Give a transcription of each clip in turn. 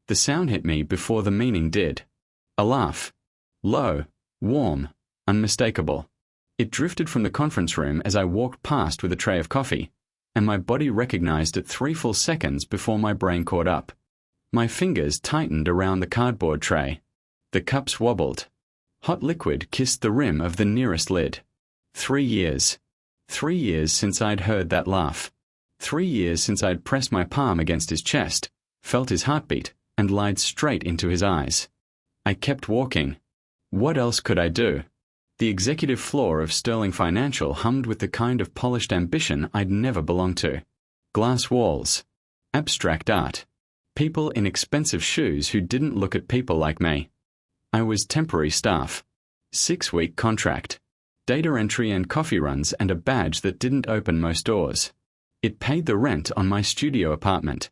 The sound hit me before the meaning did. A laugh. Low, warm, unmistakable. It drifted from the conference room as I walked past with a tray of coffee, and my body recognized it 3 full seconds before my brain caught up. My fingers tightened around the cardboard tray. The cups wobbled. Hot liquid kissed the rim of the nearest lid. 3 years. 3 years since I'd heard that laugh. 3 years since I'd pressed my palm against his chest, felt his heartbeat, and lied straight into his eyes. I kept walking. What else could I do? The executive floor of Sterling Financial hummed with the kind of polished ambition I'd never belonged to. Glass walls. Abstract art. People in expensive shoes who didn't look at people like me. I was temporary staff. 6-week contract. Data entry and coffee runs and a badge that didn't open most doors. It paid the rent on my studio apartment.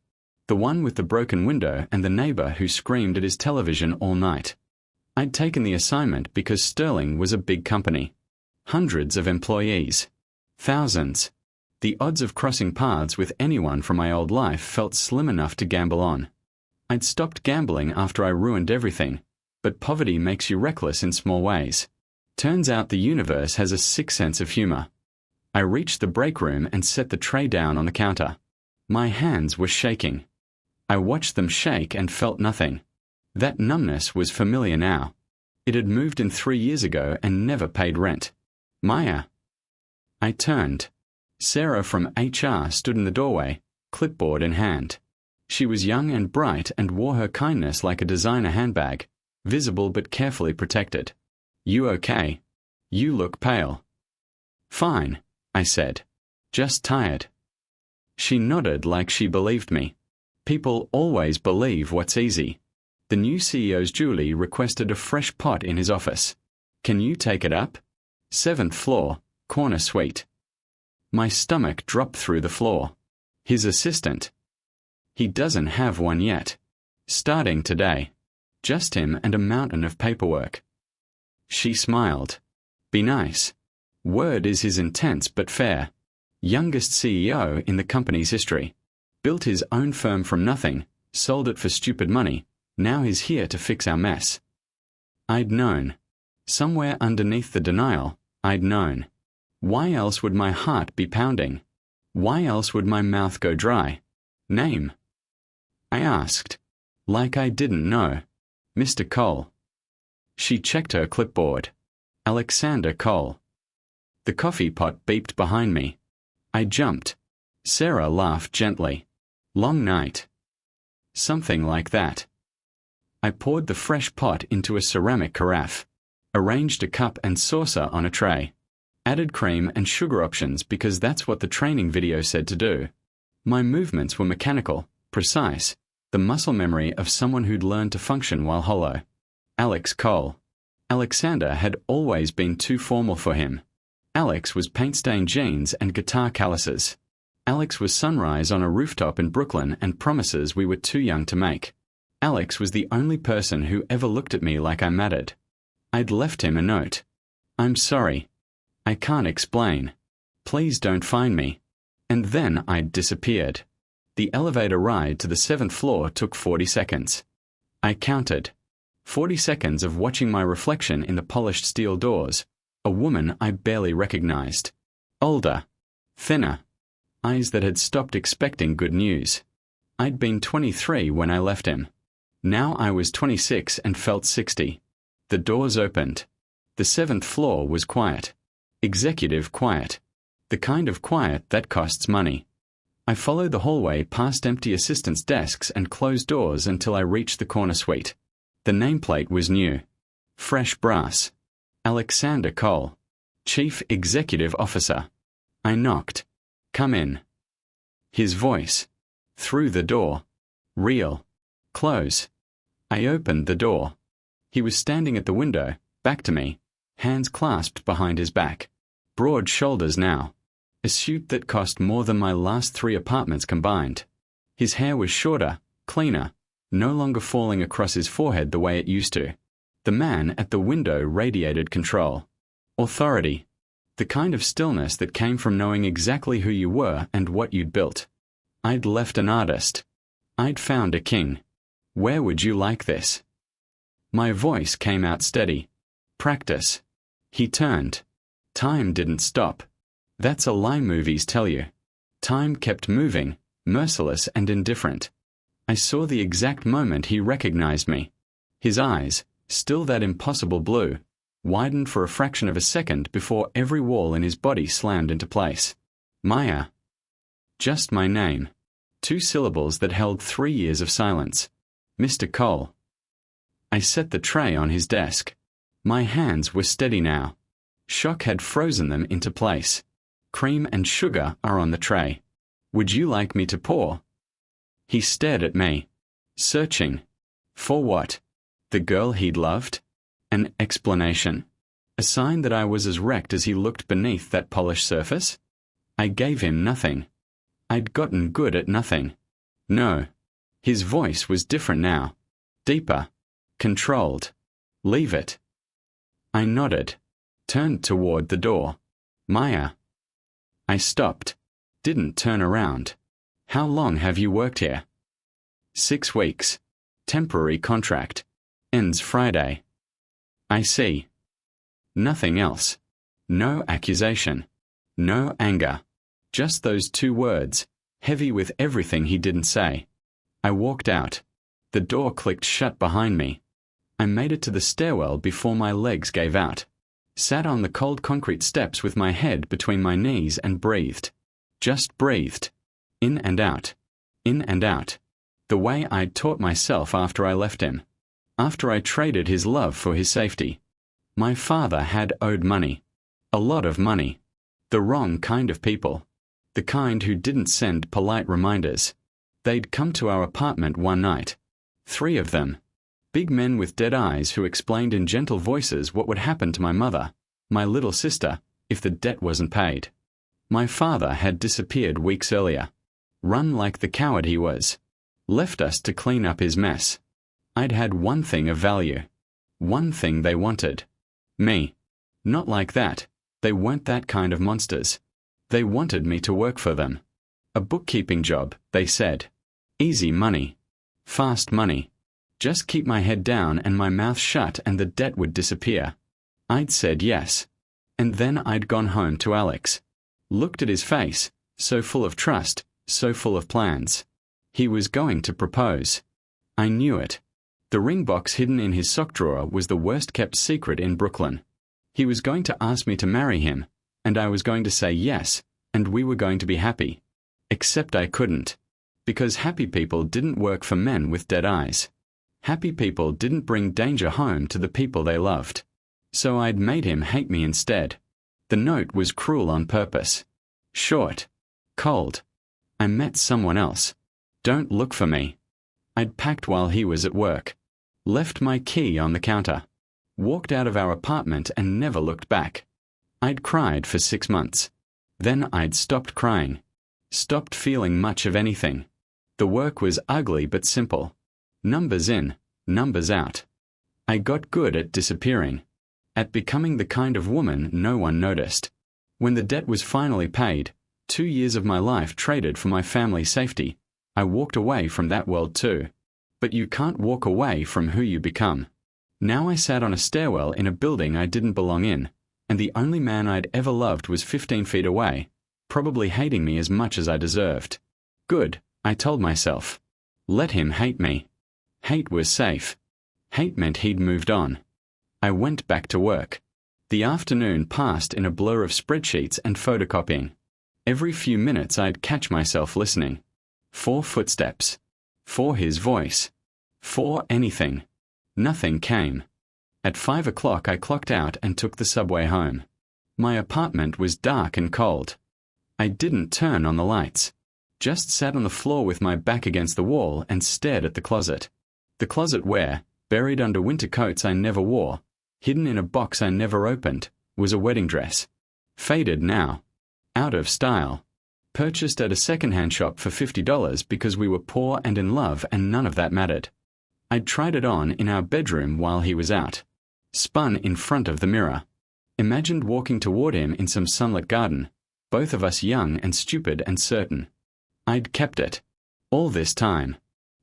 The one with the broken window and the neighbor who screamed at his television all night. I'd taken the assignment because Sterling was a big company. Hundreds of employees. Thousands. The odds of crossing paths with anyone from my old life felt slim enough to gamble on. I'd stopped gambling after I ruined everything, but poverty makes you reckless in small ways. Turns out the universe has a sick sense of humor. I reached the break room and set the tray down on the counter. My hands were shaking. I watched them shake and felt nothing. That numbness was familiar now. It had moved in 3 years ago and never paid rent. Maya. I turned. Sarah from HR stood in the doorway, clipboard in hand. She was young and bright and wore her kindness like a designer handbag, visible but carefully protected. You okay? You look pale. Fine, I said. Just tired. She nodded like she believed me. People always believe what's easy. The new CEO's Julie requested a fresh pot in his office. Can you take it up? 7th floor, corner suite. My stomach dropped through the floor. His assistant. He doesn't have one yet. Starting today. Just him and a mountain of paperwork. She smiled. Be nice. Word is his intense but fair. Youngest CEO in the company's history. Built his own firm from nothing, sold it for stupid money. Now he's here to fix our mess. I'd known. Somewhere underneath the denial, I'd known. Why else would my heart be pounding? Why else would my mouth go dry? Name? I asked. Like I didn't know. Mr. Cole. She checked her clipboard. Alexander Cole. The coffee pot beeped behind me. I jumped. Sarah laughed gently. Long night. Something like that. I poured the fresh pot into a ceramic carafe. Arranged a cup and saucer on a tray. Added cream and sugar options because that's what the training video said to do. My movements were mechanical, precise, the muscle memory of someone who'd learned to function while hollow. Alex Cole. Alexander had always been too formal for him. Alex was paint-stained jeans and guitar calluses. Alex was sunrise on a rooftop in Brooklyn and promises we were too young to make. Alex was the only person who ever looked at me like I mattered. I'd left him a note. I'm sorry. I can't explain. Please don't find me. And then I'd disappeared. The elevator ride to the 7th floor took 40 seconds. I counted. 40 seconds of watching my reflection in the polished steel doors, a woman I barely recognized. Older. Thinner. Eyes that had stopped expecting good news. I'd been 23 when I left him. Now I was 26 and felt 60. The doors opened. The 7th floor was quiet. Executive quiet. The kind of quiet that costs money. I followed the hallway past empty assistants' desks and closed doors until I reached the corner suite. The nameplate was new. Fresh brass. Alexander Cole. Chief Executive Officer. I knocked. Come in. His voice. Through the door. Real. Close. I opened the door. He was standing at the window, back to me, hands clasped behind his back. Broad shoulders now. A suit that cost more than my last 3 apartments combined. His hair was shorter, cleaner, no longer falling across his forehead the way it used to. The man at the window radiated control. Authority. The kind of stillness that came from knowing exactly who you were and what you'd built. I'd left an artist. I'd found a king. Where would you like this? My voice came out steady. Practice. He turned. Time didn't stop. That's a lie movies tell you. Time kept moving, merciless and indifferent. I saw the exact moment he recognized me. His eyes, still that impossible blue, widened for a fraction of a second before every wall in his body slammed into place. Maya. Just my name. 2 syllables that held 3 years of silence. Mr. Cole. I set the tray on his desk. My hands were steady now. Shock had frozen them into place. Cream and sugar are on the tray. Would you like me to pour? He stared at me. Searching. For what? The girl he'd loved? An explanation? A sign that I was as wrecked as he looked beneath that polished surface? I gave him nothing. I'd gotten good at nothing. No. His voice was different now. Deeper. Controlled. Leave it. I nodded. Turned toward the door. Maya. I stopped. Didn't turn around. How long have you worked here? 6 weeks. Temporary contract. Ends Friday. I see. Nothing else. No accusation. No anger. Just those 2 words, heavy with everything he didn't say. I walked out. The door clicked shut behind me. I made it to the stairwell before my legs gave out. Sat on the cold concrete steps with my head between my knees and breathed. Just breathed. In and out. In and out. The way I'd taught myself after I left him. After I traded his love for his safety. My father had owed money. A lot of money. The wrong kind of people. The kind who didn't send polite reminders. They'd come to our apartment one night. 3 of them. Big men with dead eyes who explained in gentle voices what would happen to my mother, my little sister, if the debt wasn't paid. My father had disappeared weeks earlier. Run like the coward he was. Left us to clean up his mess. I'd had one thing of value. One thing they wanted. Me. Not like that. They weren't that kind of monsters. They wanted me to work for them. A bookkeeping job, they said. Easy money. Fast money. Just keep my head down and my mouth shut and the debt would disappear. I'd said yes. And then I'd gone home to Alex. Looked at his face, so full of trust, so full of plans. He was going to propose. I knew it. The ring box hidden in his sock drawer was the worst kept secret in Brooklyn. He was going to ask me to marry him, and I was going to say yes, and we were going to be happy. Except I couldn't. Because happy people didn't work for men with dead eyes. Happy people didn't bring danger home to the people they loved. So I'd made him hate me instead. The note was cruel on purpose. Short. Cold. I met someone else. Don't look for me. I'd packed while he was at work. Left my key on the counter. Walked out of our apartment and never looked back. I'd cried for 6 months. Then I'd stopped crying. Stopped feeling much of anything. The work was ugly but simple. Numbers in, numbers out. I got good at disappearing. At becoming the kind of woman no one noticed. When the debt was finally paid, 2 years of my life traded for my family's safety, I walked away from that world too. But you can't walk away from who you become. Now I sat on a stairwell in a building I didn't belong in, and the only man I'd ever loved was 15 feet away, probably hating me as much as I deserved. Good, I told myself. Let him hate me. Hate was safe. Hate meant he'd moved on. I went back to work. The afternoon passed in a blur of spreadsheets and photocopying. Every few minutes I'd catch myself listening. 4 footsteps. For his voice. For anything. Nothing came. At 5 o'clock I clocked out and took the subway home. My apartment was dark and cold. I didn't turn on the lights. Just sat on the floor with my back against the wall and stared at the closet. The closet where, buried under winter coats I never wore, hidden in a box I never opened, was a wedding dress. Faded now. Out of style. Purchased at a second-hand shop for $50 because we were poor and in love and none of that mattered. I'd tried it on in our bedroom while he was out. Spun in front of the mirror. Imagined walking toward him in some sunlit garden, both of us young and stupid and certain. I'd kept it. All this time.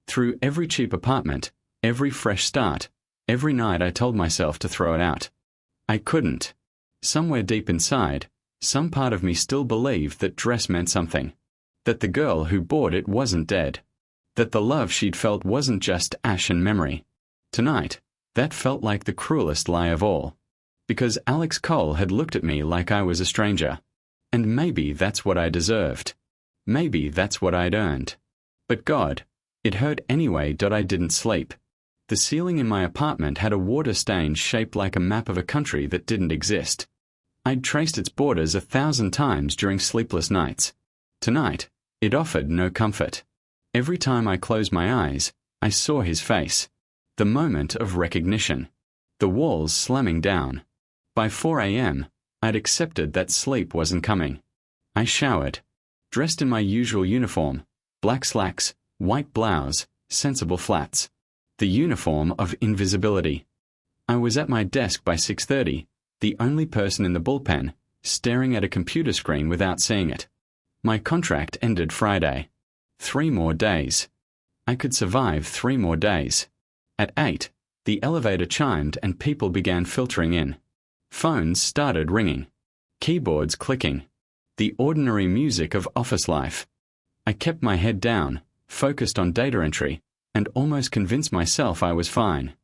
Through every cheap apartment, every fresh start, every night I told myself to throw it out. I couldn't. Somewhere deep inside, some part of me still believed that dress meant something. That the girl who bought it wasn't dead. That the love she'd felt wasn't just ashen memory. Tonight, that felt like the cruelest lie of all. Because Alex Cole had looked at me like I was a stranger. And maybe that's what I deserved. Maybe that's what I'd earned. But God, it hurt anyway. I didn't sleep. The ceiling in my apartment had a water stain shaped like a map of a country that didn't exist. I'd traced its borders 1,000 times during sleepless nights. Tonight, it offered no comfort. Every time I closed my eyes, I saw his face. The moment of recognition. The walls slamming down. By 4 a.m., I'd accepted that sleep wasn't coming. I showered. Dressed in my usual uniform, black slacks, white blouse, sensible flats. The uniform of invisibility. I was at my desk by 6:30, the only person in the bullpen, staring at a computer screen without seeing it. My contract ended Friday. 3 more days. I could survive 3 more days. At 8, the elevator chimed and people began filtering in. Phones started ringing. Keyboards clicking. The ordinary music of office life. I kept my head down, focused on data entry, and almost convinced myself I was fine.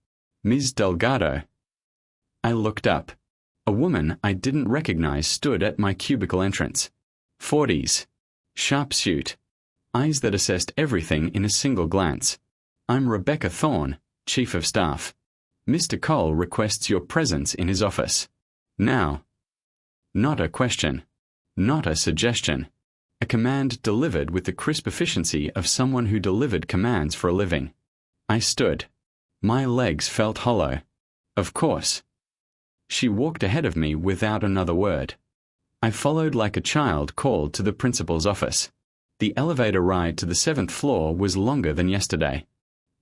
Ms. Delgado. I looked up. A woman I didn't recognize stood at my cubicle entrance. 40s. Sharp suit. Eyes that assessed everything in a single glance. I'm Rebecca Thorne, Chief of Staff. Mr. Cole requests your presence in his office. Now. Not a question. Not a suggestion. A command delivered with the crisp efficiency of someone who delivered commands for a living. I stood. My legs felt hollow. Of course. She walked ahead of me without another word. I followed like a child called to the principal's office. The elevator ride to the 7th floor was longer than yesterday.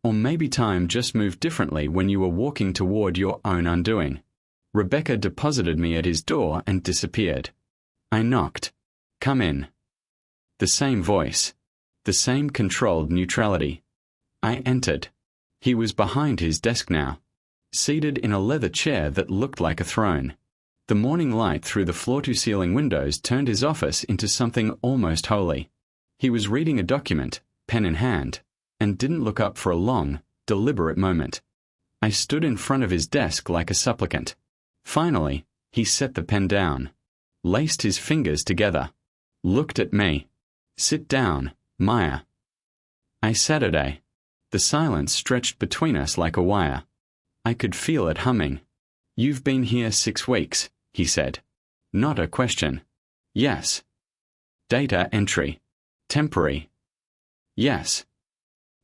Or maybe time just moved differently when you were walking toward your own undoing. Rebecca deposited me at his door and disappeared. I knocked. Come in. The same voice. The same controlled neutrality. I entered. He was behind his desk now, seated in a leather chair that looked like a throne. The morning light through the floor-to-ceiling windows turned his office into something almost holy. He was reading a document, pen in hand, and didn't look up for a long, deliberate moment. I stood in front of his desk like a supplicant. Finally, he set the pen down, laced his fingers together, looked at me. Sit down, Maya. I Saturday. The silence stretched between us like a wire. I could feel it humming. You've been here 6 weeks, he said. Not a question. Yes. Data entry. Temporary. Yes.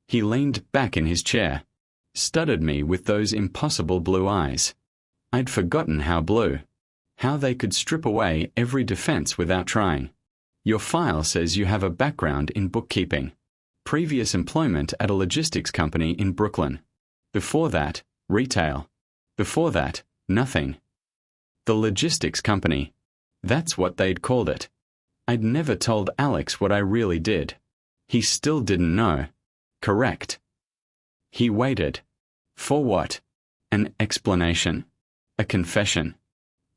He leaned back in his chair, studied me with those impossible blue eyes. I'd forgotten how blue. How they could strip away every defense without trying. Your file says you have a background in bookkeeping. Previous employment at a logistics company in Brooklyn. Before that, retail. Before that, nothing. The logistics company. That's what they'd called it. I'd never told Alex what I really did. He still didn't know. Correct. He waited. For what? An explanation. A confession.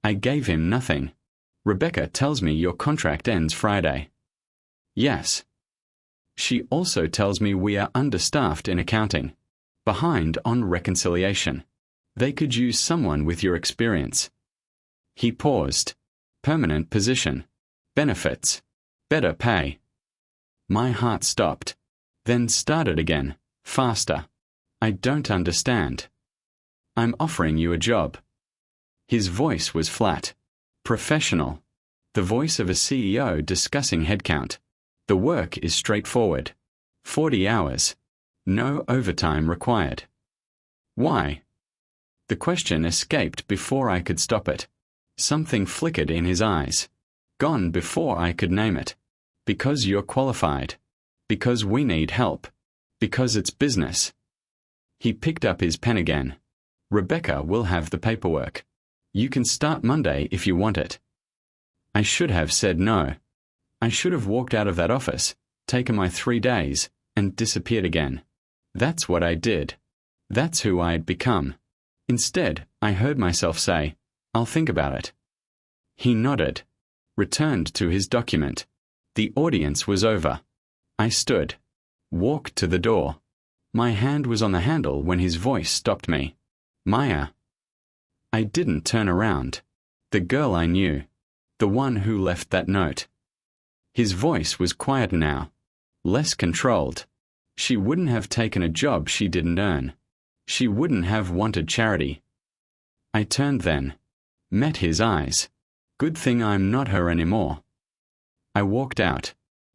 I gave him nothing. Rebecca tells me your contract ends Friday. Yes. She also tells me we are understaffed in accounting, behind on reconciliation. They could use someone with your experience. He paused. Permanent position. Benefits. Better pay. My heart stopped, then started again, faster. I don't understand. I'm offering you a job. His voice was flat. Professional. The voice of a CEO discussing headcount. The work is straightforward. 40 hours. No overtime required. Why? The question escaped before I could stop it. Something flickered in his eyes. Gone before I could name it. Because you're qualified. Because we need help. Because it's business. He picked up his pen again. Rebecca will have the paperwork. You can start Monday if you want it. I should have said no. I should have walked out of that office, taken my 3 days, and disappeared again. That's what I did. That's who I had become. Instead, I heard myself say, "I'll think about it." He nodded, returned to his document. The audience was over. I stood, walked to the door. My hand was on the handle when his voice stopped me. "Maya." I didn't turn around. The girl I knew. The one who left that note. His voice was quieter now, less controlled. She wouldn't have taken a job she didn't earn. She wouldn't have wanted charity. I turned then, met his eyes. Good thing I'm not her anymore. I walked out.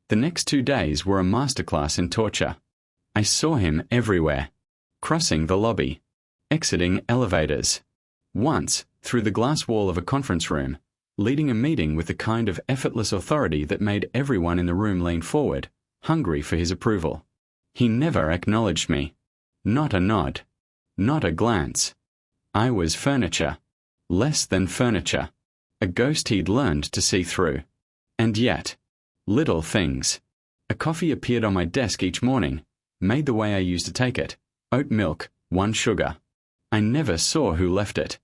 The next 2 days were a masterclass in torture. I saw him everywhere, crossing the lobby, exiting elevators. Once, through the glass wall of a conference room, leading a meeting with the kind of effortless authority that made everyone in the room lean forward, hungry for his approval. He never acknowledged me. Not a nod. Not a glance. I was furniture. Less than furniture. A ghost he'd learned to see through. And yet, little things. A coffee appeared on my desk each morning, made the way I used to take it. Oat milk, 1 sugar. I never saw who left it.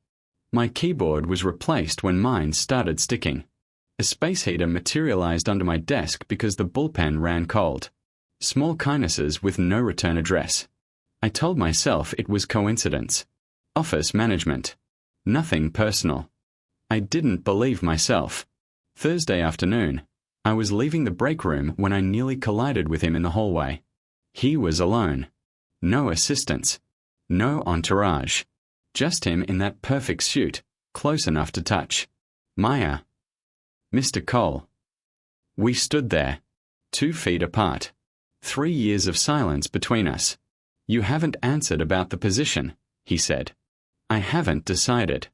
My keyboard was replaced when mine started sticking. A space heater materialized under my desk because the bullpen ran cold. Small kindnesses with no return address. I told myself it was coincidence. Office management. Nothing personal. I didn't believe myself. Thursday afternoon, I was leaving the break room when I nearly collided with him in the hallway. He was alone. No assistants. No entourage. Just him in that perfect suit, close enough to touch. "Maya." "Mr. Cole." We stood there, 2 feet apart. 3 years of silence between us. "You haven't answered about the position," he said. "I haven't decided."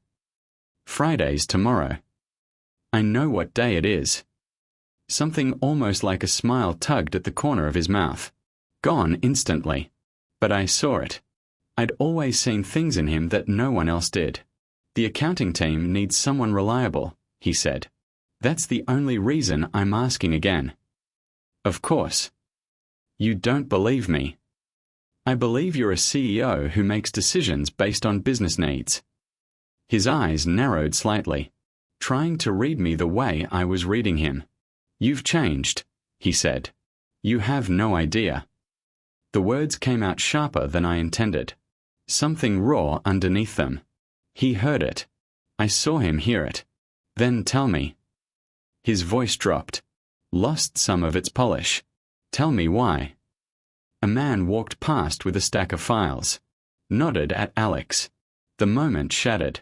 "Friday's tomorrow." "I know what day it is." Something almost like a smile tugged at the corner of his mouth. Gone instantly. But I saw it. I'd always seen things in him that no one else did. "The accounting team needs someone reliable," he said. "That's the only reason I'm asking again." "Of course." "You don't believe me." "I believe you're a CEO who makes decisions based on business needs." His eyes narrowed slightly, trying to read me the way I was reading him. "You've changed," he said. "You have no idea." The words came out sharper than I intended. Something raw underneath them. He heard it. I saw him hear it. "Then tell me." His voice dropped, lost some of its polish. "Tell me why." A man walked past with a stack of files. Nodded at Alex. The moment shattered.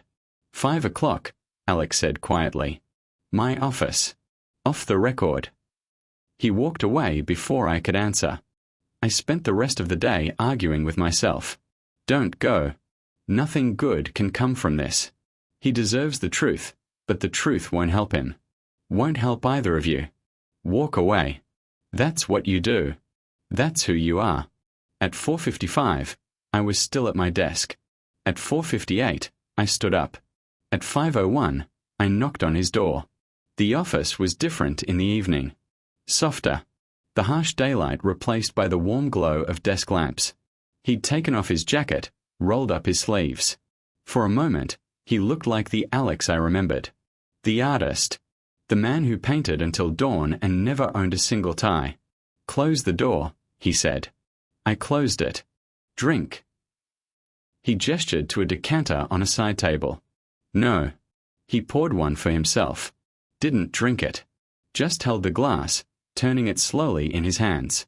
5 o'clock, Alex said quietly. "My office. Off the record." He walked away before I could answer. I spent the rest of the day arguing with myself. Don't go. Nothing good can come from this. He deserves the truth, but the truth won't help him. Won't help either of you. Walk away. That's what you do. That's who you are. At 4:55, I was still at my desk. At 4:58, I stood up. At 5:01, I knocked on his door. The office was different in the evening. Softer. The harsh daylight replaced by the warm glow of desk lamps. He'd taken off his jacket, rolled up his sleeves. For a moment, he looked like the Alex I remembered. The artist. The man who painted until dawn and never owned a single tie. "Close the door," he said. I closed it. "Drink." He gestured to a decanter on a side table. No. He poured one for himself. Didn't drink it. Just held the glass, turning it slowly in his hands.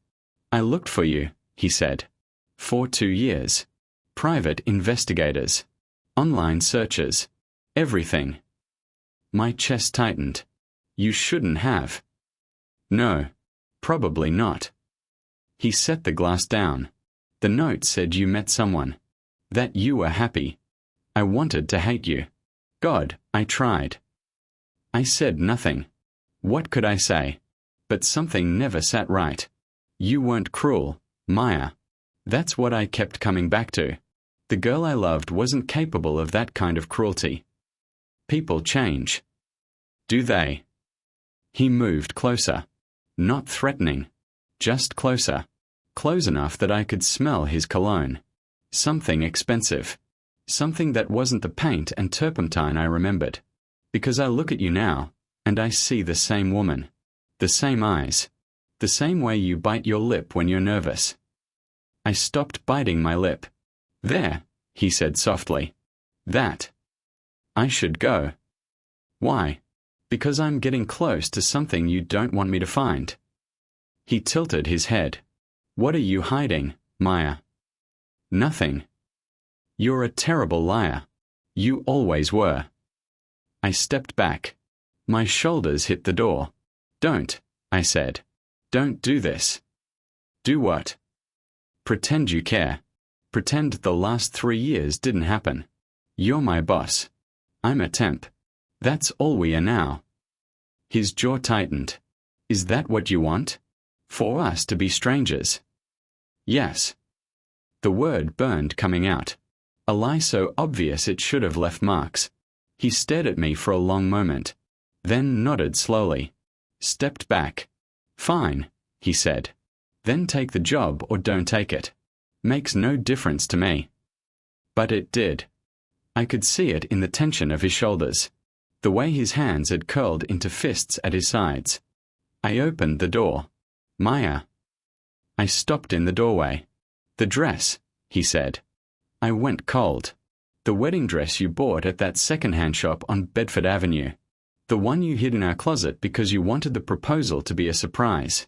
"I looked for you," he said. "For 2 years. Private investigators. Online searches. Everything." My chest tightened. "You shouldn't have." "No. Probably not." He set the glass down. "The note said you met someone. That you were happy. I wanted to hate you. God, I tried." I said nothing. What could I say? But something never sat right. You weren't cruel, Maya. That's what I kept coming back to. The girl I loved wasn't capable of that kind of cruelty. People change. Do they? He moved closer. Not threatening. Just closer. close enough that I could smell his cologne. Something expensive. Something that wasn't the paint and turpentine I remembered. Because I look at you now, and I see the same woman. The same eyes. The same way you bite your lip when you're nervous. I stopped biting my lip. There, he said softly. That. I should go. Why? Because I'm getting close to something you don't want me to find. He tilted his head. What are you hiding, Maya? Nothing. You're a terrible liar. You always were. I stepped back. My shoulders hit the door. Don't, I said. Don't do this. Do what? Pretend you care. Pretend the last 3 years didn't happen. You're my boss. I'm a temp. That's all we are now. His jaw tightened. Is that what you want? For us to be strangers? Yes. The word burned coming out. A lie so obvious it should have left marks. He stared at me for a long moment, then nodded slowly. Stepped back. Fine, he said. Then take the job or don't take it. Makes no difference to me. But it did. I could see it in the tension of his shoulders, the way his hands had curled into fists at his sides. I opened the door. Maya. I stopped in the doorway. The dress, he said. I went cold. The wedding dress you bought at that second-hand shop on Bedford Avenue. The one you hid in our closet because you wanted the proposal to be a surprise.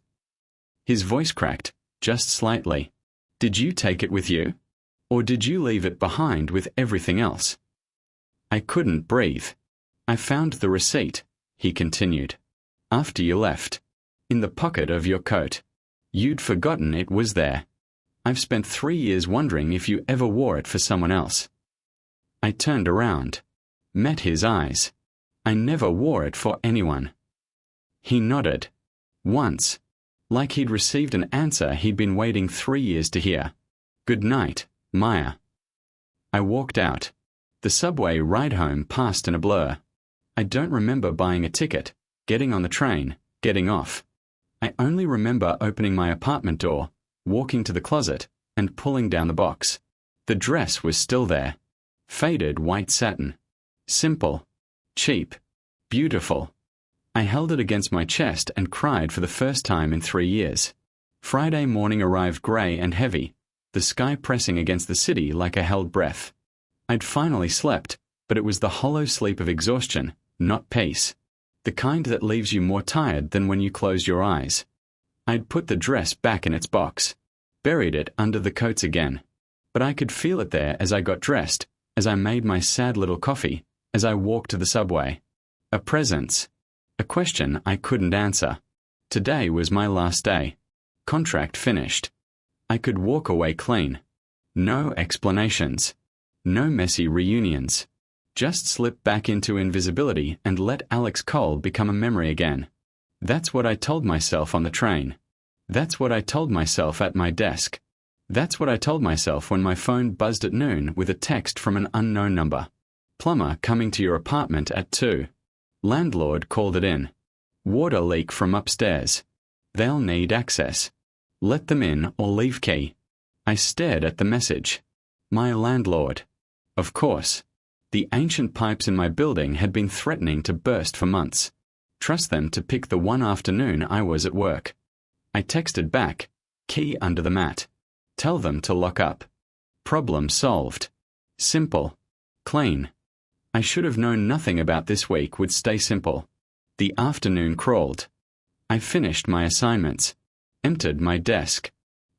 His voice cracked, just slightly. Did you take it with you? Or did you leave it behind with everything else? I couldn't breathe. I found the receipt, he continued. After you left. In the pocket of your coat. You'd forgotten it was there. I've spent 3 years wondering if you ever wore it for someone else. I turned around. Met his eyes. I never wore it for anyone. He nodded. Once. Like he'd received an answer he'd been waiting 3 years to hear. Good night, Maya. I walked out. The subway ride home passed in a blur. I don't remember buying a ticket, getting on the train, getting off. I only remember opening my apartment door, walking to the closet, and pulling down the box. The dress was still there. Faded white satin. Simple. Cheap. Beautiful. I held it against my chest and cried for the first time in 3 years. Friday morning arrived grey and heavy, the sky pressing against the city like a held breath. I'd finally slept, but it was the hollow sleep of exhaustion, not peace. The kind that leaves you more tired than when you close your eyes. I'd put the dress back in its box, buried it under the coats again. But I could feel it there as I got dressed, as I made my sad little coffee, as I walked to the subway. A presence. A question I couldn't answer. Today was my last day. Contract finished. I could walk away clean. No explanations. No messy reunions. Just slip back into invisibility and let Alex Cole become a memory again. That's what I told myself on the train. That's what I told myself at my desk. That's what I told myself when my phone buzzed at noon with a text from an unknown number. Plumber coming to your apartment at 2. Landlord called it in. Water leak from upstairs. They'll need access. Let them in or leave key. I stared at the message. My landlord. Of course. The ancient pipes in my building had been threatening to burst for months. Trust them to pick the one afternoon I was at work. I texted back. Key under the mat. Tell them to lock up. Problem solved. Simple. Clean. I should have known nothing about this week would stay simple. The afternoon crawled. I finished my assignments. Emptied my desk.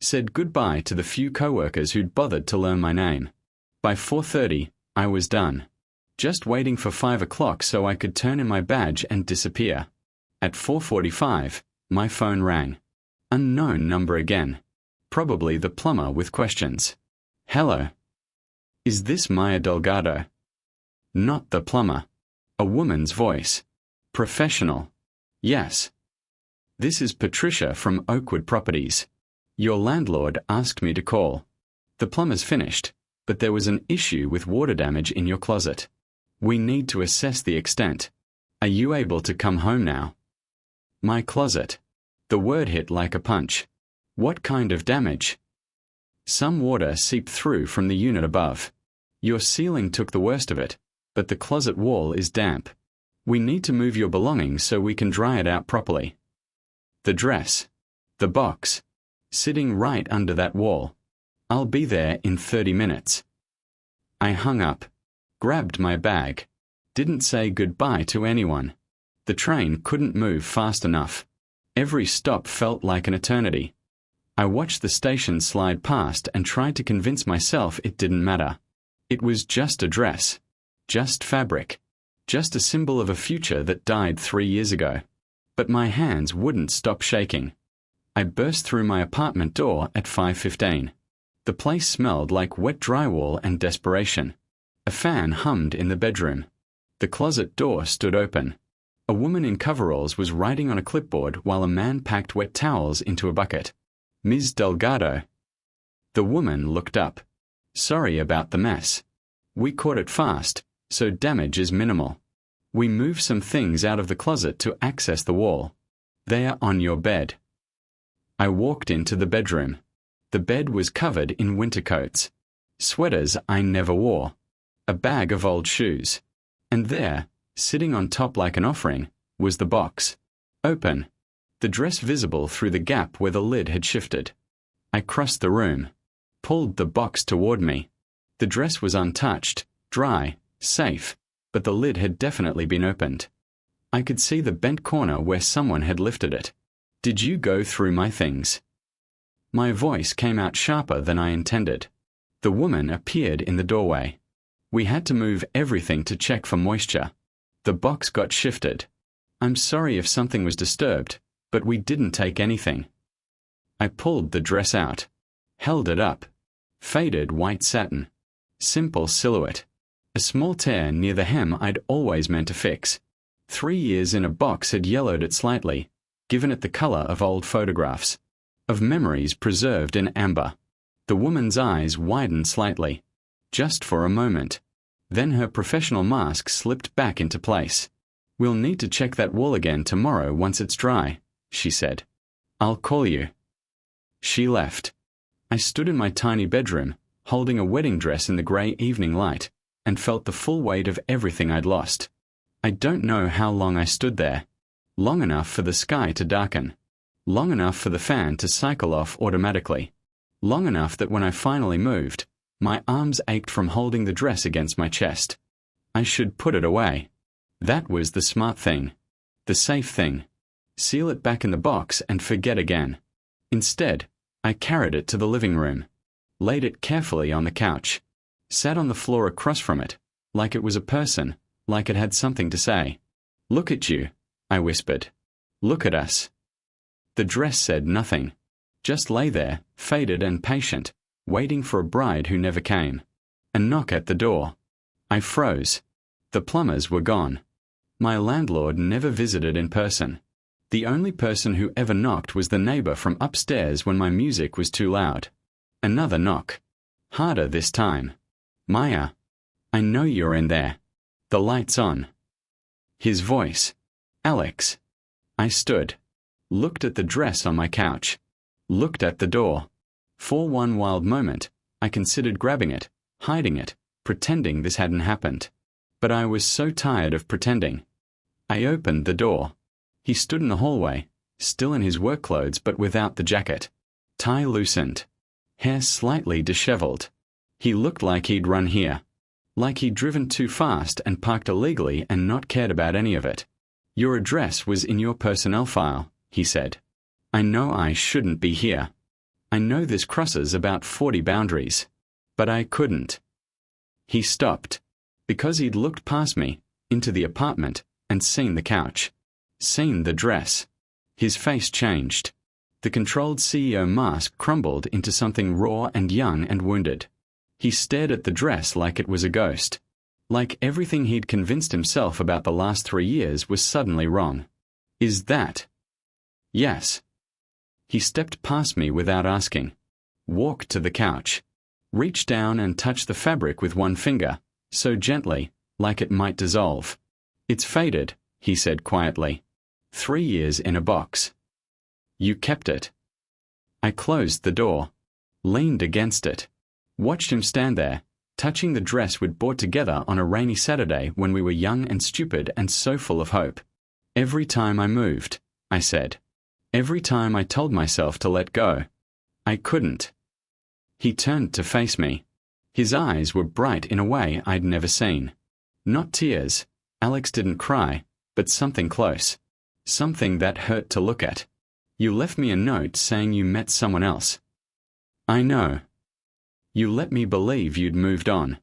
Said goodbye to the few coworkers who'd bothered to learn my name. By 4:30, I was done. Just waiting for 5 o'clock so I could turn in my badge and disappear. At 4:45, my phone rang. Unknown number again. Probably the plumber with questions. Hello. Is this Maya Delgado? Not the plumber. A woman's voice. Professional. Yes. This is Patricia from Oakwood Properties. Your landlord asked me to call. The plumber's finished, but there was an issue with water damage in your closet. We need to assess the extent. Are you able to come home now? My closet. The word hit like a punch. What kind of damage? Some water seeped through from the unit above. Your ceiling took the worst of it, but the closet wall is damp. We need to move your belongings so we can dry it out properly. The dress. The box. Sitting right under that wall. I'll be there in 30 minutes. I hung up, grabbed my bag, didn't say goodbye to anyone. The train couldn't move fast enough. Every stop felt like an eternity. I watched the station slide past and tried to convince myself it didn't matter. It was just a dress. Just fabric. Just a symbol of a future that died 3 years ago. But my hands wouldn't stop shaking. I burst through my apartment door at 5:15. The place smelled like wet drywall and desperation. A fan hummed in the bedroom. The closet door stood open. A woman in coveralls was writing on a clipboard while a man packed wet towels into a bucket. Ms. Delgado. The woman looked up. Sorry about the mess. We caught it fast, so damage is minimal. We moved some things out of the closet to access the wall. They are on your bed. I walked into the bedroom. The bed was covered in winter coats. Sweaters I never wore. A bag of old shoes. And there, sitting on top like an offering, was the box. Open. The dress visible through the gap where the lid had shifted. I crossed the room. Pulled the box toward me. The dress was untouched, dry, safe, but the lid had definitely been opened. I could see the bent corner where someone had lifted it. Did you go through my things? My voice came out sharper than I intended. The woman appeared in the doorway. We had to move everything to check for moisture. The box got shifted. I'm sorry if something was disturbed, but we didn't take anything. I pulled the dress out. Held it up. Faded white satin. Simple silhouette. A small tear near the hem I'd always meant to fix. 3 years in a box had yellowed it slightly, given it the color of old photographs. Of memories preserved in amber. The woman's eyes widened slightly. Just for a moment. Then her professional mask slipped back into place. We'll need to check that wall again tomorrow once it's dry, she said. I'll call you. She left. I stood in my tiny bedroom, holding a wedding dress in the grey evening light, and felt the full weight of everything I'd lost. I don't know how long I stood there. Long enough for the sky to darken. Long enough for the fan to cycle off automatically. Long enough that when I finally moved, my arms ached from holding the dress against my chest. I should put it away. That was the smart thing. The safe thing. Seal it back in the box and forget again. Instead, I carried it to the living room. Laid it carefully on the couch. Sat on the floor across from it, like it was a person, like it had something to say. Look at you, I whispered. Look at us. The dress said nothing. Just lay there, faded and patient, waiting for a bride who never came. A knock at the door. I froze. The plumbers were gone. My landlord never visited in person. The only person who ever knocked was the neighbor from upstairs when my music was too loud. Another knock. Harder this time. Maya. I know you're in there. The light's on. His voice. Alex. I stood. Looked at the dress on my couch. Looked at the door. For one wild moment, I considered grabbing it, hiding it, pretending this hadn't happened. But I was so tired of pretending. I opened the door. He stood in the hallway, still in his work clothes but without the jacket. Tie loosened. Hair slightly disheveled. He looked like he'd run here. Like he'd driven too fast and parked illegally and not cared about any of it. Your address was in your personnel file, he said. I know I shouldn't be here. I know this crosses about 40 boundaries. But I couldn't. He stopped. Because he'd looked past me, into the apartment, and seen the couch. Seen the dress. His face changed. The controlled CEO mask crumbled into something raw and young and wounded. He stared at the dress like it was a ghost. Like everything he'd convinced himself about the last 3 years was suddenly wrong. Is that? Yes. He stepped past me without asking. Walked to the couch. Reached down and touched the fabric with one finger, so gently, like it might dissolve. It's faded, he said quietly. 3 years in a box. You kept it. I closed the door, leaned against it, watched him stand there, touching the dress we'd bought together on a rainy Saturday when we were young and stupid and so full of hope. Every time I moved, I said. Every time I told myself to let go, I couldn't. He turned to face me. His eyes were bright in a way I'd never seen. Not tears, Alex didn't cry, but something close. Something that hurt to look at. You left me a note saying you met someone else. I know. You let me believe you'd moved on.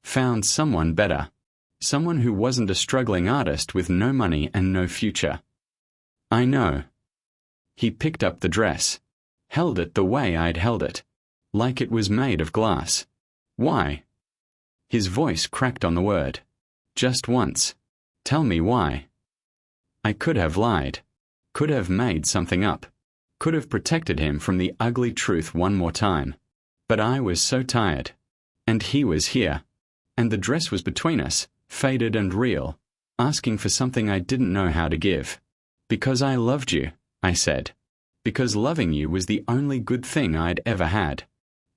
Found someone better. Someone who wasn't a struggling artist with no money and no future. I know. He picked up the dress. Held it the way I'd held it. Like it was made of glass. Why? His voice cracked on the word. Just once. Tell me why. I could have lied. Could have made something up. Could have protected him from the ugly truth one more time. But I was so tired. And he was here. And the dress was between us, faded and real, asking for something I didn't know how to give. Because I loved you, I said. Because loving you was the only good thing I'd ever had.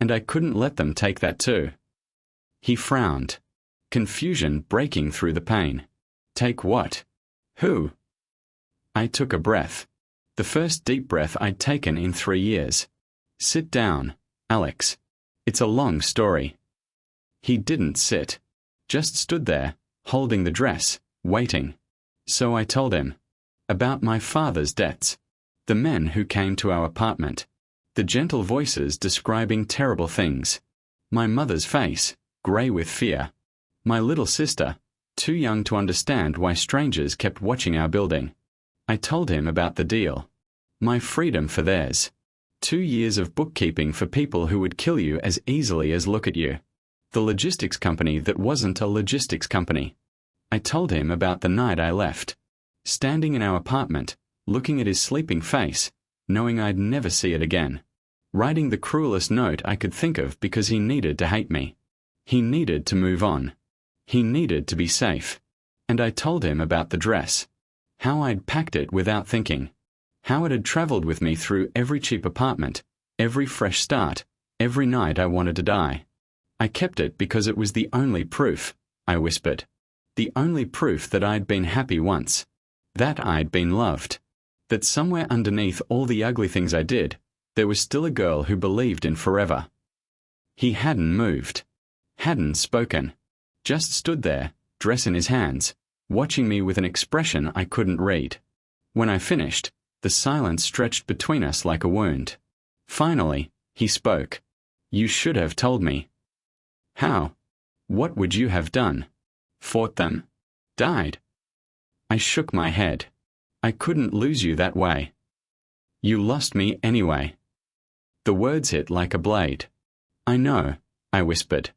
And I couldn't let them take that too. He frowned. Confusion breaking through the pain. Take what? Who? I took a breath. The first deep breath I'd taken in 3 years. Sit down, Alex. It's a long story. He didn't sit. Just stood there, holding the dress, waiting. So I told him. About my father's debts. The men who came to our apartment. The gentle voices describing terrible things. My mother's face, grey with fear. My little sister, too young to understand why strangers kept watching our building. I told him about the deal. My freedom for theirs. 2 years of bookkeeping for people who would kill you as easily as look at you. The logistics company that wasn't a logistics company. I told him about the night I left. Standing in our apartment, looking at his sleeping face, knowing I'd never see it again. Writing the cruelest note I could think of because he needed to hate me. He needed to move on. He needed to be safe. And I told him about the dress. How I'd packed it without thinking. How it had traveled with me through every cheap apartment, every fresh start, every night I wanted to die. I kept it because it was the only proof, I whispered. The only proof that I'd been happy once. That I'd been loved. That somewhere underneath all the ugly things I did, there was still a girl who believed in forever. He hadn't moved. Hadn't spoken. Just stood there, dress in his hands, watching me with an expression I couldn't read. When I finished, the silence stretched between us like a wound. Finally, he spoke. You should have told me. How? What would you have done? Fought them? Died? I shook my head. I couldn't lose you that way. You lost me anyway. The words hit like a blade. I know, I whispered.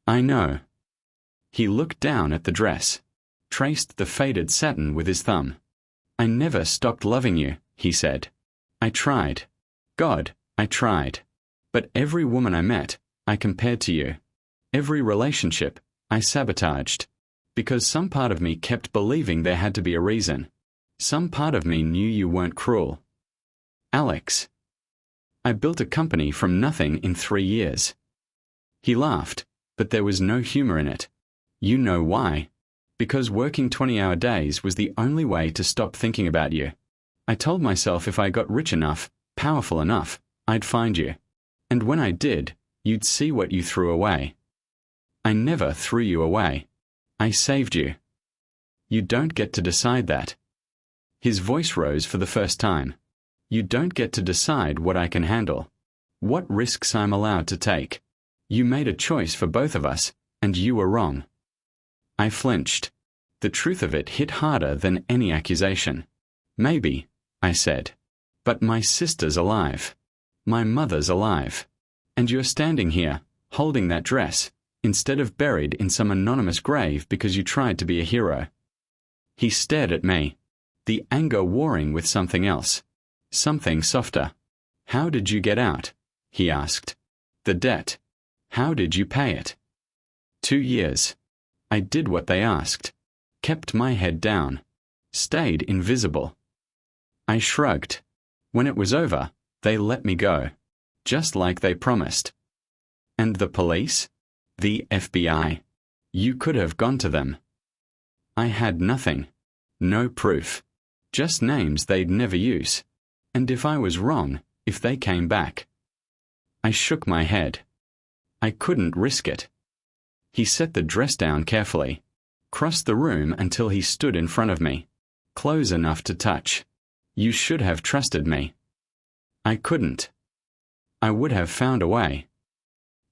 I know. He looked down at the dress, traced the faded satin with his thumb. I never stopped loving you, he said. I tried. God, I tried. But every woman I met, I compared to you. Every relationship, I sabotaged. Because some part of me kept believing there had to be a reason. Some part of me knew you weren't cruel. Alex. I built a company from nothing in 3 years. He laughed, but there was no humor in it. You know why. Because working 20-hour days was the only way to stop thinking about you. I told myself if I got rich enough, powerful enough, I'd find you. And when I did, you'd see what you threw away. I never threw you away. I saved you. You don't get to decide that. His voice rose for the first time. You don't get to decide what I can handle. What risks I'm allowed to take. You made a choice for both of us, and you were wrong. I flinched. The truth of it hit harder than any accusation. Maybe, I said. But my sister's alive. My mother's alive. And you're standing here, holding that dress, instead of buried in some anonymous grave because you tried to be a hero. He stared at me, the anger warring with something else. Something softer. How did you get out? He asked. The debt. How did you pay it? 2 years. I did what they asked. Kept my head down. Stayed invisible. I shrugged. When it was over, they let me go. just like they promised. And the police? The FBI? You could have gone to them. I had nothing. No proof. Just names they'd never use. And if I was wrong, if they came back. I shook my head. I couldn't risk it. He set the dress down carefully, crossed the room until he stood in front of me, close enough to touch. You should have trusted me. I couldn't. I would have found a way.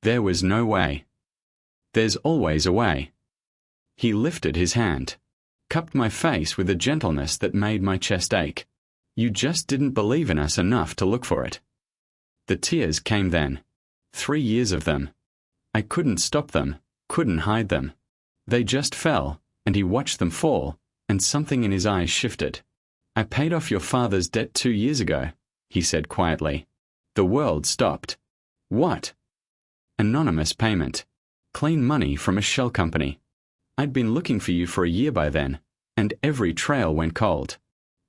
There was no way. There's always a way. He lifted his hand, cupped my face with a gentleness that made my chest ache. You just didn't believe in us enough to look for it. The tears came then. 3 years of them. I couldn't stop them, couldn't hide them. They just fell, and he watched them fall, and something in his eyes shifted. I paid off your father's debt 2 years ago, he said quietly. The world stopped. What? Anonymous payment. Clean money from a shell company. I'd been looking for you for a year by then, and every trail went cold.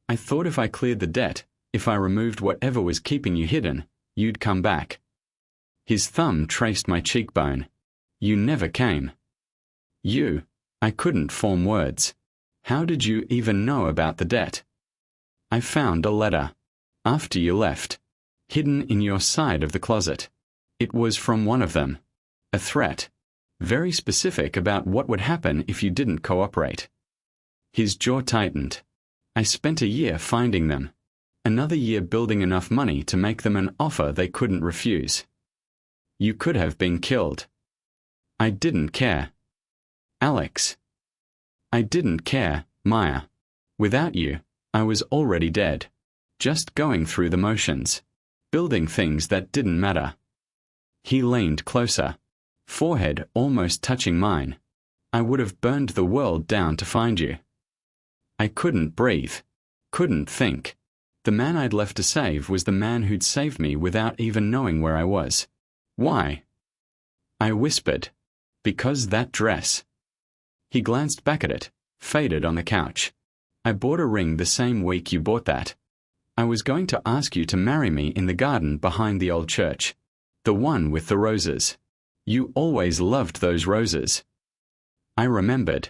I thought if I cleared the debt, if I removed whatever was keeping you hidden, you'd come back. His thumb traced my cheekbone. You never came. You. I couldn't form words. How did you even know about the debt? I found a letter. After you left. Hidden in your side of the closet. It was from one of them. A threat. Very specific about what would happen if you didn't cooperate. His jaw tightened. I spent a year finding them. Another year building enough money to make them an offer they couldn't refuse. You could have been killed. I didn't care. Alex. I didn't care, Maya. Without you, I was already dead. Just going through the motions. Building things that didn't matter. He leaned closer, forehead almost touching mine. I would have burned the world down to find you. I couldn't breathe. Couldn't think. The man I'd left to save was the man who'd saved me without even knowing where I was. Why? I whispered. Because that dress. He glanced back at it, faded on the couch. I bought a ring the same week you bought that. I was going to ask you to marry me in the garden behind the old church. The one with the roses. You always loved those roses. I remembered.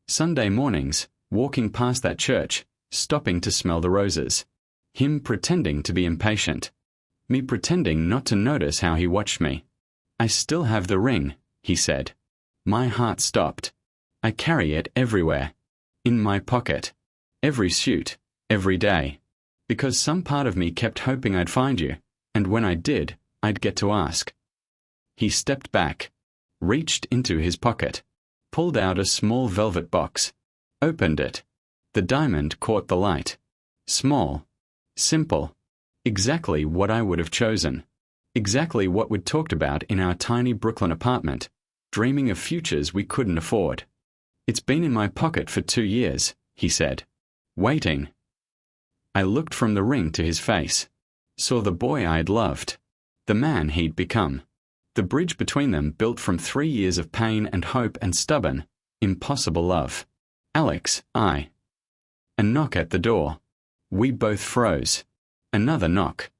Sunday mornings, walking past that church, stopping to smell the roses. Him pretending to be impatient. Me pretending not to notice how he watched me. I still have the ring, he said. My heart stopped. I carry it everywhere. In my pocket. Every suit. Every day. Because some part of me kept hoping I'd find you, and when I did, I'd get to ask. He stepped back, reached into his pocket, pulled out a small velvet box, opened it. The diamond caught the light. Small. Simple. Exactly what I would have chosen. Exactly what we'd talked about in our tiny Brooklyn apartment, dreaming of futures we couldn't afford. It's been in my pocket for 2 years, he said. Waiting. I looked from the ring to his face. Saw the boy I'd loved. The man he'd become. The bridge between them built from 3 years of pain and hope and stubborn, impossible love. Alex, I. A knock at the door. We both froze. Another knock.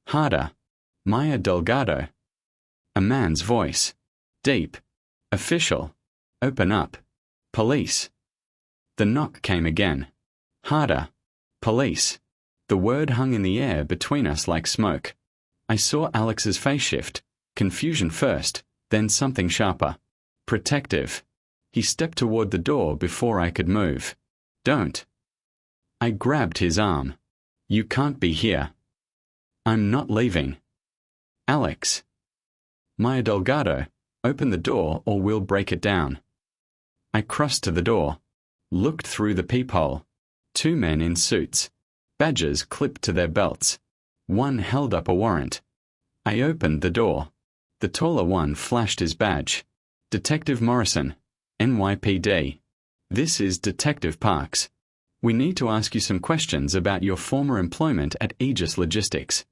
Harder. Maya Delgado. A man's voice. Deep. Official. Open up. Police. The knock came again. Harder. Police. The word hung in the air between us like smoke. I saw Alex's face shift. Confusion first, then something sharper. Protective. He stepped toward the door before I could move. Don't. I grabbed his arm. You can't be here. I'm not leaving. Alex. Maya Delgado, open the door or we'll break it down. I crossed to the door. Looked through the peephole. 2 men in suits. Badges clipped to their belts. One held up a warrant. I opened the door. The taller one flashed his badge. Detective Morrison, NYPD. This is Detective Parks. We need to ask you some questions about your former employment at Aegis Logistics.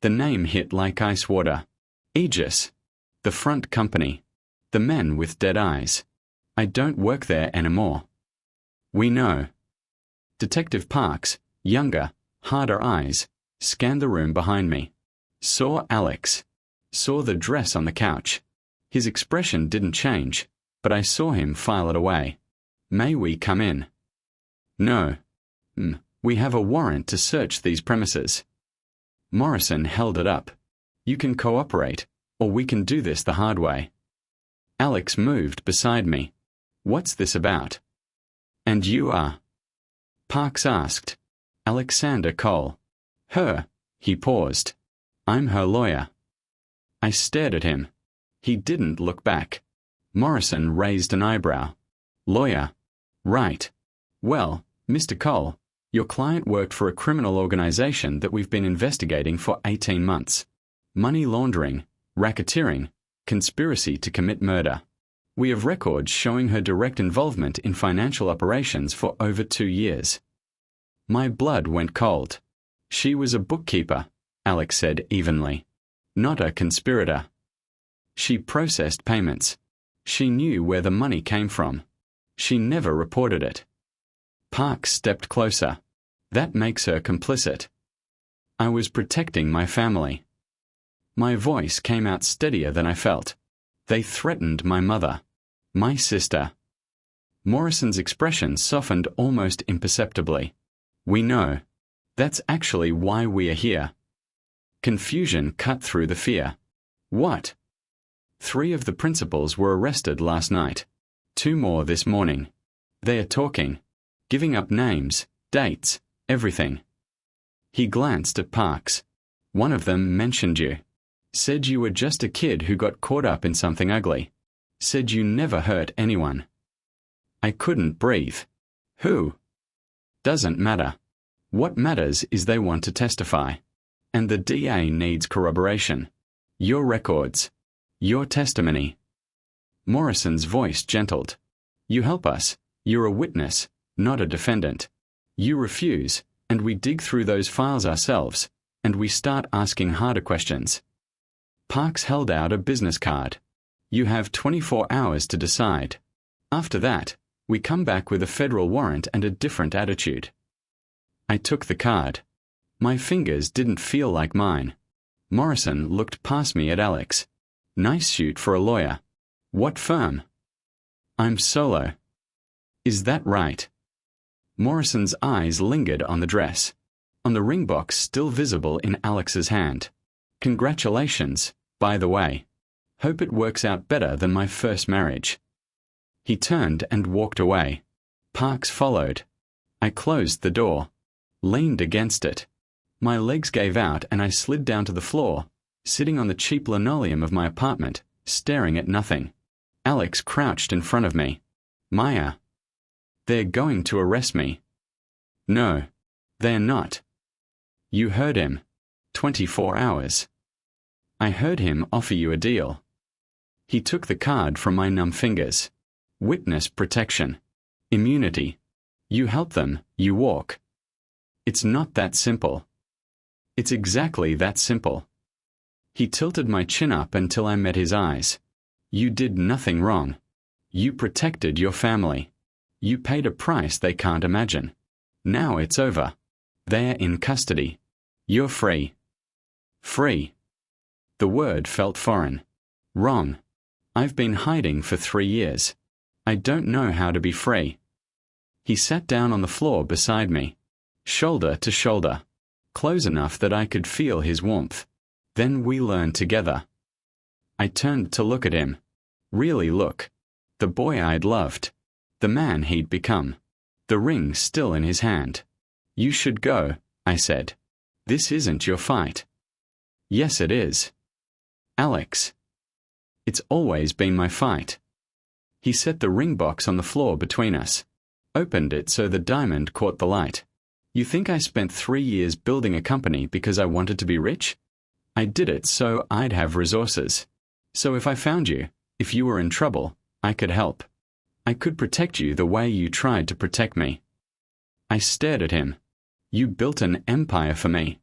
The name hit like ice water. Aegis. The front company. The men with dead eyes. I don't work there anymore. We know. Detective Parks, younger, harder eyes, scanned the room behind me. Saw Alex. Saw the dress on the couch. His expression didn't change, but I saw him file it away. May we come in? No. We have a warrant to search these premises. Morrison held it up. You can cooperate, or we can do this the hard way. Alex moved beside me. What's this about? And you are? Parks asked. Alexander Cole. Her. He paused. I'm her lawyer. I stared at him. He didn't look back. Morrison raised an eyebrow. Lawyer. Right. Well, Mr. Cole, your client worked for a criminal organization that we've been investigating for 18 months. Money laundering, racketeering, conspiracy to commit murder. We have records showing her direct involvement in financial operations for over 2 years. My blood went cold. She was a bookkeeper, Alex said evenly. Not a conspirator. She processed payments. She knew where the money came from. She never reported it. Parks stepped closer. That makes her complicit. I was protecting my family. My voice came out steadier than I felt. They threatened my mother. My sister. Morrison's expression softened almost imperceptibly. We know. That's actually why we are here. Confusion cut through the fear. What? 3 of the principals were arrested last night. 2 more this morning. They are talking. Giving up names, dates, everything. He glanced at Parks. One of them mentioned you. Said you were just a kid who got caught up in something ugly. Said you never hurt anyone. I couldn't breathe. Who? Doesn't matter. What matters is they want to testify. And the DA needs corroboration. Your records. Your testimony. Morrison's voice gentled. You help us. You're a witness, not a defendant. You refuse, and we dig through those files ourselves, and we start asking harder questions. Parks held out a business card. You have 24 hours to decide. After that, we come back with a federal warrant and a different attitude. I took the card. My fingers didn't feel like mine. Morrison looked past me at Alex. Nice suit for a lawyer. What firm? I'm solo. Is that right? Morrison's eyes lingered on the dress, on the ring box still visible in Alex's hand. Congratulations, by the way. Hope it works out better than my first marriage. He turned and walked away. Parks followed. I closed the door, leaned against it. My legs gave out and I slid down to the floor, sitting on the cheap linoleum of my apartment, staring at nothing. Alex crouched in front of me. Maya. They're going to arrest me. No, they're not. You heard him. 24 hours. I heard him offer you a deal. He took the card from my numb fingers. Witness protection. Immunity. You help them, you walk. It's not that simple. It's exactly that simple. He tilted my chin up until I met his eyes. You did nothing wrong. You protected your family. You paid a price they can't imagine. Now it's over. They're in custody. You're free. Free. The word felt foreign. Wrong. I've been hiding for 3 years. I don't know how to be free. He sat down on the floor beside me, shoulder to shoulder, close enough that I could feel his warmth. Then we learned together. I turned to look at him. Really look. The boy I'd loved. The man he'd become. The ring still in his hand. You should go, I said. This isn't your fight. Yes, it is. Alex. It's always been my fight. He set the ring box on the floor between us, opened it so the diamond caught the light. You think I spent 3 years building a company because I wanted to be rich? I did it so I'd have resources. So if I found you, if you were in trouble, I could help. I could protect you the way you tried to protect me. I stared at him. You built an empire for me.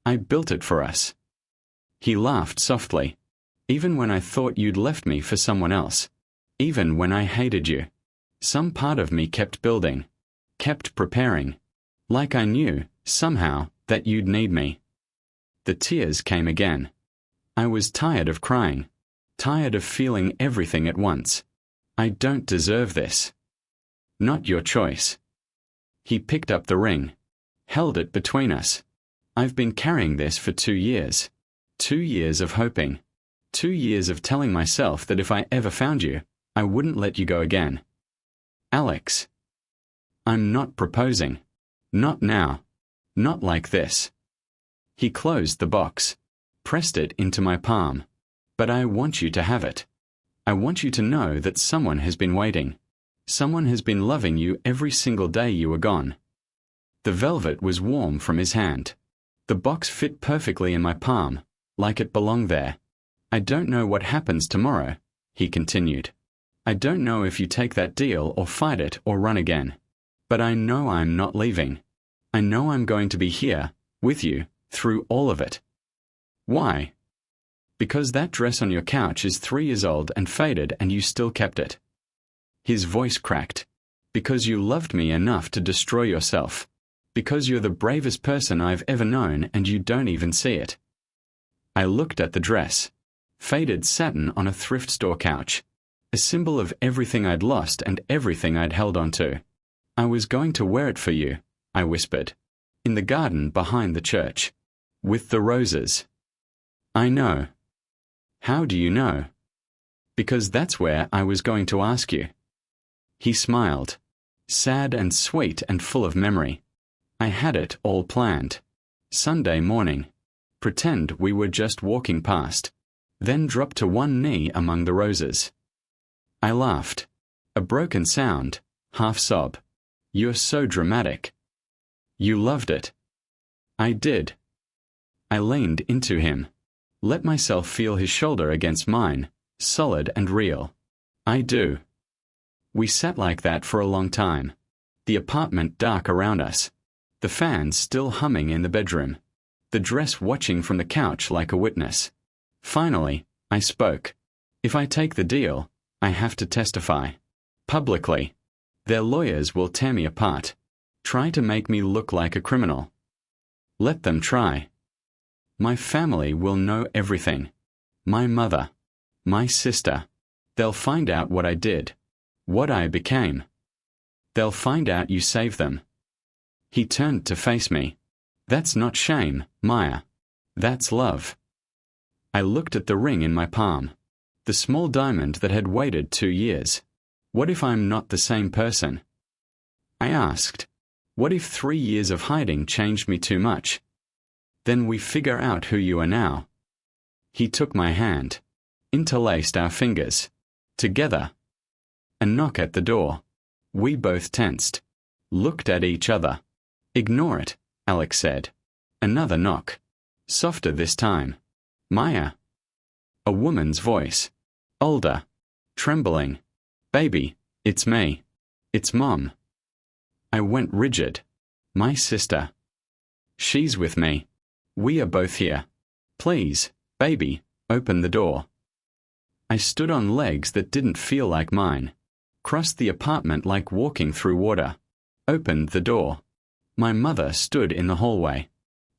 I built it for us. He laughed softly. Even when I thought you'd left me for someone else. Even when I hated you. Some part of me kept building. Kept preparing. Like I knew, somehow, that you'd need me. The tears came again. I was tired of crying, tired of feeling everything at once. I don't deserve this. Not your choice. He picked up the ring, held it between us. I've been carrying this for 2 years. 2 years of hoping. 2 years of telling myself that if I ever found you, I wouldn't let you go again. Alex. I'm not proposing. Not now. Not like this. He closed the box, pressed it into my palm. But I want you to have it. I want you to know that someone has been waiting. Someone has been loving you every single day you were gone. The velvet was warm from his hand. The box fit perfectly in my palm, like it belonged there. I don't know what happens tomorrow, he continued. I don't know if you take that deal or fight it or run again. But I know I'm not leaving. I know I'm going to be here, with you, through all of it. Why? Because that dress on your couch is 3 years old and faded and you still kept it. His voice cracked. Because you loved me enough to destroy yourself. Because you're the bravest person I've ever known and you don't even see it. I looked at the dress. Faded satin on a thrift store couch. A symbol of everything I'd lost and everything I'd held on to. I was going to wear it for you, I whispered. In the garden behind the church. With the roses. I know. How do you know? Because that's where I was going to ask you. He smiled. Sad and sweet and full of memory. I had it all planned. Sunday morning. Pretend we were just walking past. Then drop to one knee among the roses. I laughed. A broken sound, half sob. You're so dramatic. You loved it. I did. I leaned into him. Let myself feel his shoulder against mine, solid and real. I do. We sat like that for a long time. The apartment dark around us. The fans still humming in the bedroom. The dress watching from the couch like a witness. Finally, I spoke. If I take the deal, I have to testify. Publicly. Their lawyers will tear me apart. Try to make me look like a criminal. Let them try. My family will know everything. My mother. My sister. They'll find out what I did. What I became. They'll find out you saved them. He turned to face me. That's not shame, Maya. That's love. I looked at the ring in my palm. The small diamond that had waited 2 years. What if I'm not the same person? I asked. What if 3 years of hiding changed me too much? Then we figure out who you are now. He took my hand. Interlaced our fingers. Together. A knock at the door. We both tensed. Looked at each other. Ignore it, Alex said. Another knock. Softer this time. Maya. A woman's voice. Older. Trembling. Baby, it's me. It's Mom. I went rigid. My sister. She's with me. We are both here. Please, baby, open the door. I stood on legs that didn't feel like mine. Crossed the apartment like walking through water. Opened the door. My mother stood in the hallway.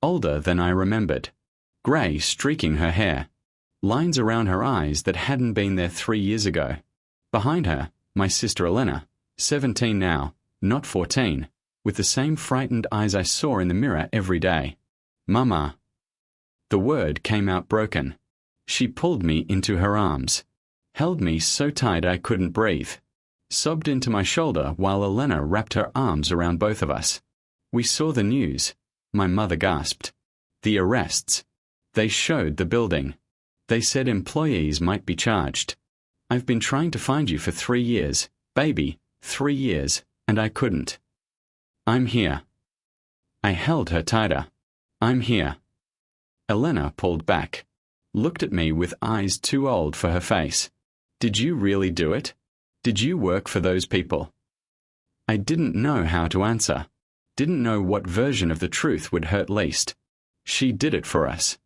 Older than I remembered. Grey streaking her hair. Lines around her eyes that hadn't been there 3 years ago. Behind her, my sister Elena, 17 now, not 14, with the same frightened eyes I saw in the mirror every day. Mama. The word came out broken. She pulled me into her arms. Held me so tight I couldn't breathe. Sobbed into my shoulder while Elena wrapped her arms around both of us. We saw the news. My mother gasped. The arrests. They showed the building. They said employees might be charged. I've been trying to find you for 3 years, baby, 3 years, and I couldn't. I'm here. I held her tighter. I'm here. Elena pulled back. Looked at me with eyes too old for her face. Did you really do it? Did you work for those people? I didn't know how to answer. Didn't know what version of the truth would hurt least. She did it for us.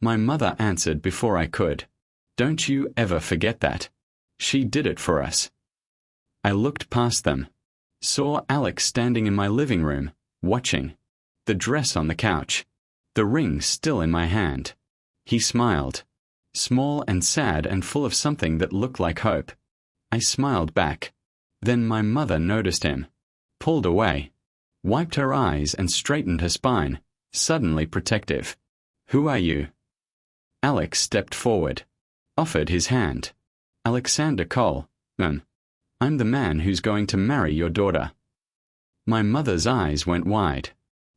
My mother answered before I could. Don't you ever forget that. She did it for us. I looked past them. Saw Alex standing in my living room, watching. The dress on the couch. the ring still in my hand. He smiled. Small and sad and full of something that looked like hope. I smiled back. Then my mother noticed him. Pulled away. Wiped her eyes and straightened her spine, suddenly protective. "Who are you?" Alex stepped forward. Offered his hand. "Alexander Cole. I'm the man who's going to marry your daughter." My mother's eyes went wide.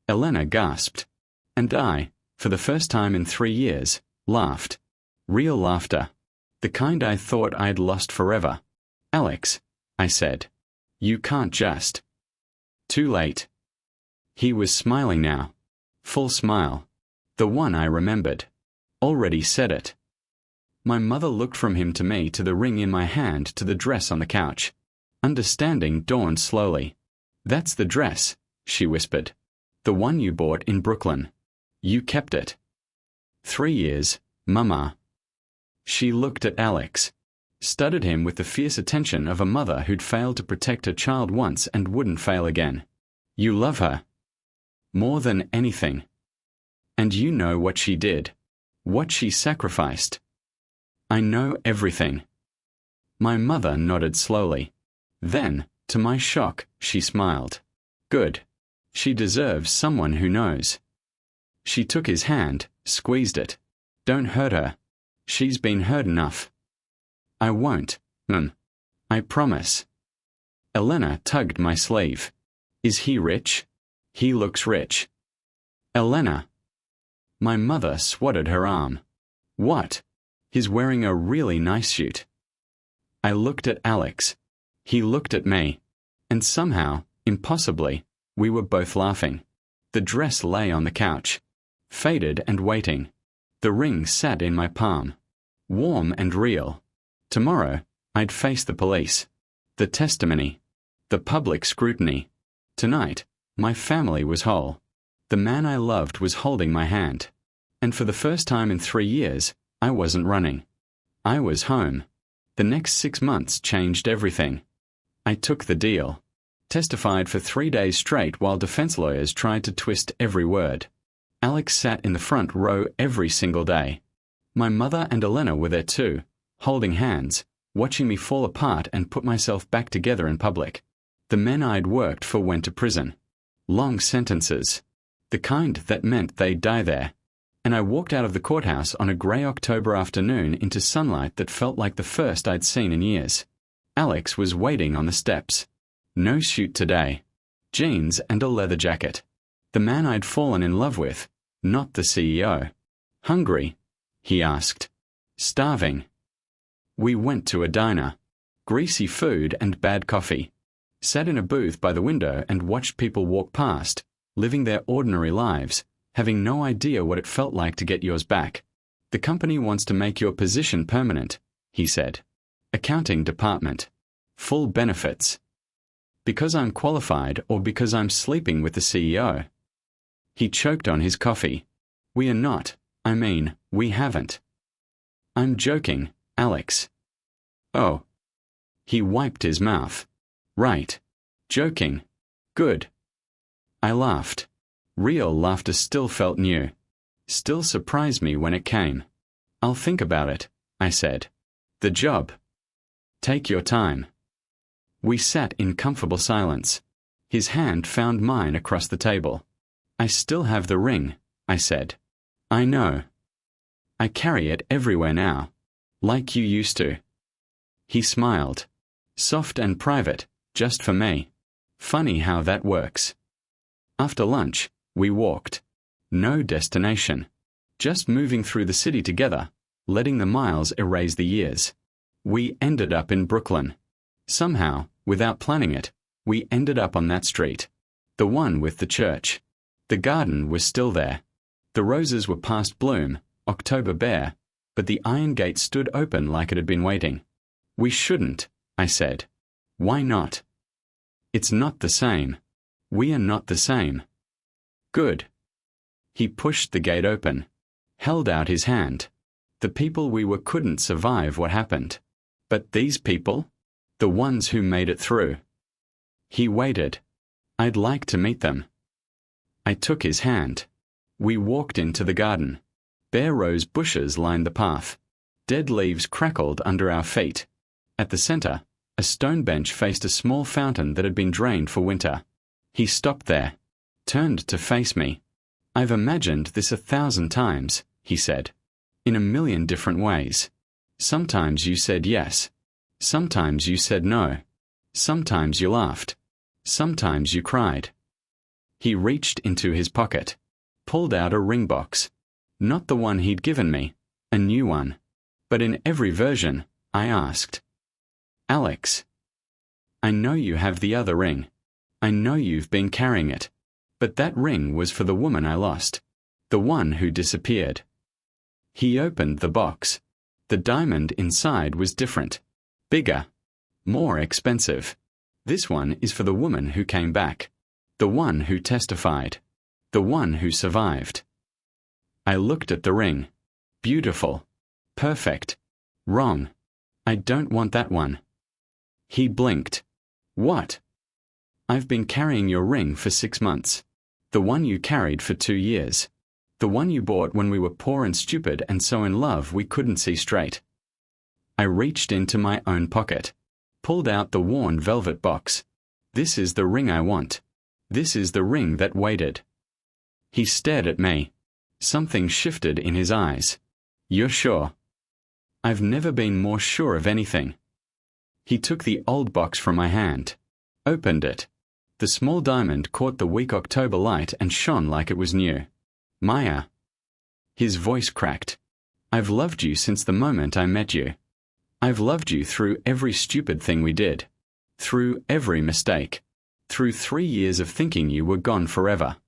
Elena gasped. And I, for the first time in 3 years, laughed. Real laughter. The kind I thought I'd lost forever. "Alex," I said. "You can't just." Too late. He was smiling now. Full smile. The one I remembered. Already said it. My mother looked from him to me to the ring in my hand to the dress on the couch. Understanding dawned slowly. "That's the dress," she whispered. "The one you bought in Brooklyn. You kept it." 3 years, Mama. She looked at Alex. Studied him with the fierce attention of a mother who'd failed to protect her child once and wouldn't fail again. "You love her. More than anything. And you know what she did. What she sacrificed." "I know everything." My mother nodded slowly. Then, to my shock, she smiled. "Good. She deserves someone who knows." She took his hand, squeezed it. "Don't hurt her. She's been hurt enough." "I won't. I promise." Elena tugged my sleeve. "Is he rich?" "He looks rich." "Elena." My mother swatted her arm. "What? He's wearing a really nice suit." I looked at Alex. He looked at me. And somehow, impossibly, we were both laughing. The dress lay on the couch. Faded and waiting. The ring sat in my palm. Warm and real. Tomorrow, I'd face the police. The testimony. The public scrutiny. Tonight, my family was whole. The man I loved was holding my hand. And for the first time in 3 years, I wasn't running. I was home. The next 6 months changed everything. I took the deal. Testified for 3 days straight while defense lawyers tried to twist every word. Alex sat in the front row every single day. My mother and Elena were there too, holding hands, watching me fall apart and put myself back together in public. The men I'd worked for went to prison. Long sentences. The kind that meant they'd die there. And I walked out of the courthouse on a grey October afternoon into sunlight that felt like the first I'd seen in years. Alex was waiting on the steps. No suit today. Jeans and a leather jacket. The man I'd fallen in love with, not the CEO. "Hungry?" he asked. "Starving." We went to a diner. Greasy food and bad coffee. Sat in a booth by the window and watched people walk past, living their ordinary lives, having no idea what it felt like to get yours back. "The company wants to make your position permanent," he said. "Accounting department. Full benefits." Because I'm qualified or because I'm sleeping with the CEO? He choked on his coffee. "We are not. We haven't." "I'm joking, Alex." "Oh." He wiped his mouth. "Right. Joking. Good." I laughed. Real laughter still felt new. Still surprised me when it came. "I'll think about it," I said. "The job." "Take your time." We sat in comfortable silence. His hand found mine across the table. "I still have the ring," I said. "I know. I carry it everywhere now. Like you used to." He smiled. "Soft and private, just for me. Funny how that works." After lunch, we walked. No destination. Just moving through the city together, letting the miles erase the years. We ended up in Brooklyn. Somehow, without planning it, we ended up on that street. The one with the church. The garden was still there. The roses were past bloom, October bare, but the iron gate stood open like it had been waiting. "We shouldn't," I said. "Why not?" "It's not the same. We are not the same." "Good." He pushed the gate open. Held out his hand. The people we were couldn't survive what happened. But these people? The ones who made it through. He waited. I'd like to meet them. I took his hand. We walked into the garden. Bare rose bushes lined the path. Dead leaves crackled under our feet. At the center, a stone bench faced a small fountain that had been drained for winter. He stopped there, turned to face me. "I've imagined this 1,000 times," he said, "in a million different ways. Sometimes you said yes. Sometimes you said no. Sometimes you laughed. Sometimes you cried." He reached into his pocket, pulled out a ring box. Not the one he'd given me, a new one. But in every version, I asked, "Alex, I know you have the other ring. I know you've been carrying it. But that ring was for the woman I lost, the one who disappeared." He opened the box. The diamond inside was different, bigger, more expensive. "This one is for the woman who came back, the one who testified, the one who survived." I looked at the ring. Beautiful. Perfect. Wrong. "I don't want that one." He blinked. "What?" "I've been carrying your ring for 6 months. The one you carried for 2 years. The one you bought when we were poor and stupid and so in love we couldn't see straight." I reached into my own pocket, pulled out the worn velvet box. "This is the ring I want. This is the ring that waited." He stared at me. Something shifted in his eyes. "You're sure?" "I've never been more sure of anything." He took the old box from my hand, opened it. The small diamond caught the weak October light and shone like it was new. "Maya." His voice cracked. "I've loved you since the moment I met you. I've loved you through every stupid thing we did, through every mistake, through 3 years of thinking you were gone forever."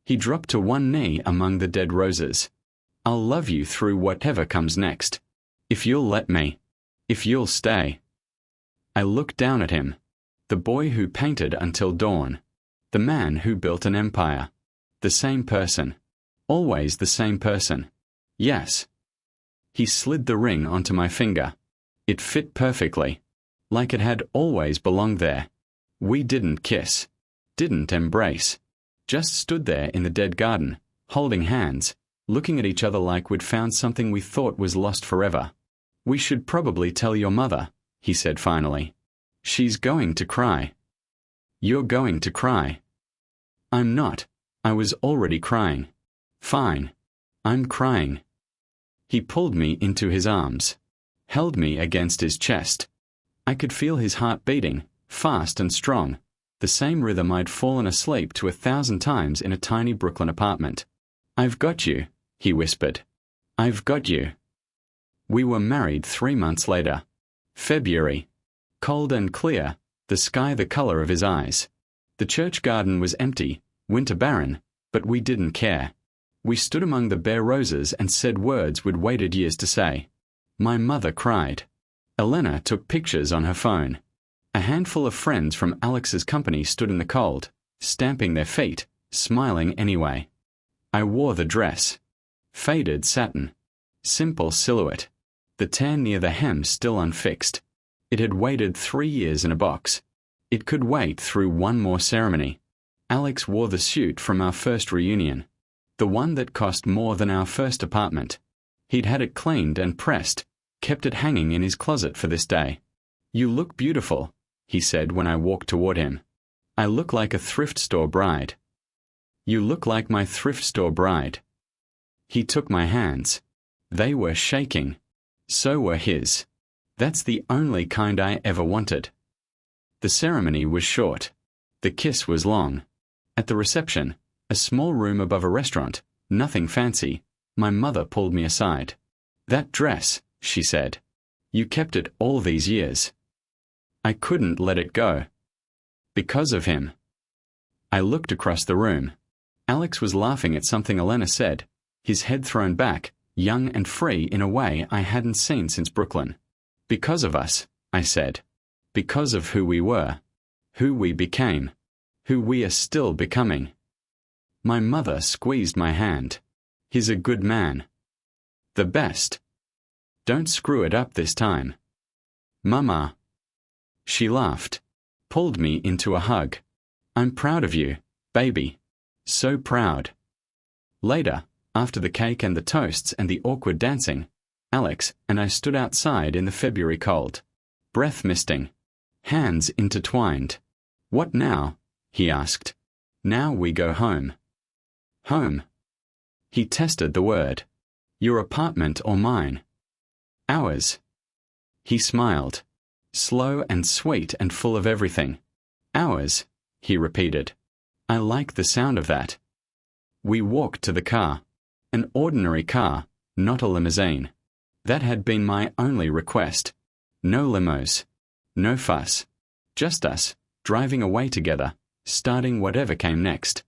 He dropped to one knee among the dead roses. "I'll love you through whatever comes next. If you'll let me. If you'll stay." I looked down at him. The boy who painted until dawn. The man who built an empire. The same person. Always the same person. Yes. He slid the ring onto my finger. It fit perfectly, like it had always belonged there. We didn't kiss, didn't embrace, just stood there in the dead garden, holding hands, looking at each other like we'd found something we thought was lost forever. "We should probably tell your mother," he said finally. "She's going to cry." "You're going to cry." "I'm not. I was already crying." "Fine. I'm crying." He pulled me into his arms, held me against his chest. I could feel his heart beating, fast and strong, the same rhythm I'd fallen asleep to 1,000 times in a tiny Brooklyn apartment. "I've got you," he whispered. "I've got you." We were married 3 months later. February. Cold and clear, the sky the color of his eyes. The church garden was empty, winter barren, but we didn't care. We stood among the bare roses and said words we'd waited years to say. My mother cried. Elena took pictures on her phone. A handful of friends from Alex's company stood in the cold, stamping their feet, smiling anyway. I wore the dress. Faded satin. Simple silhouette. The tan near the hem still unfixed. It had waited 3 years in a box. It could wait through one more ceremony. Alex wore the suit from our first reunion. The one that cost more than our first apartment. He'd had it cleaned and pressed, kept it hanging in his closet for this day. "You look beautiful," he said when I walked toward him. "I look like a thrift store bride." "You look like my thrift store bride." He took my hands. They were shaking. So were his. That's the only kind I ever wanted. The ceremony was short. The kiss was long. At the reception, a small room above a restaurant, nothing fancy, my mother pulled me aside. "That dress," she said. "You kept it all these years." I couldn't let it go. Because of him. I looked across the room. Alex was laughing at something Elena said, his head thrown back, young and free in a way I hadn't seen since Brooklyn. "Because of us," I said. "Because of who we were. Who we became. Who we are still becoming." My mother squeezed my hand. "He's a good man. The best. Don't screw it up this time. Mama." She laughed, pulled me into a hug. "I'm proud of you, baby. So proud." Later, after the cake and the toasts and the awkward dancing, Alex and I stood outside in the February cold, breath misting, hands intertwined. "What now?" he asked. "Now we go home." Home. He tested the word. "Your apartment or mine?" "Ours." He smiled, slow and sweet and full of everything. "Ours," he repeated. "I like the sound of that." We walked to the car. An ordinary car, not a limousine. That had been my only request. No limos. No fuss. Just us, driving away together, starting whatever came next.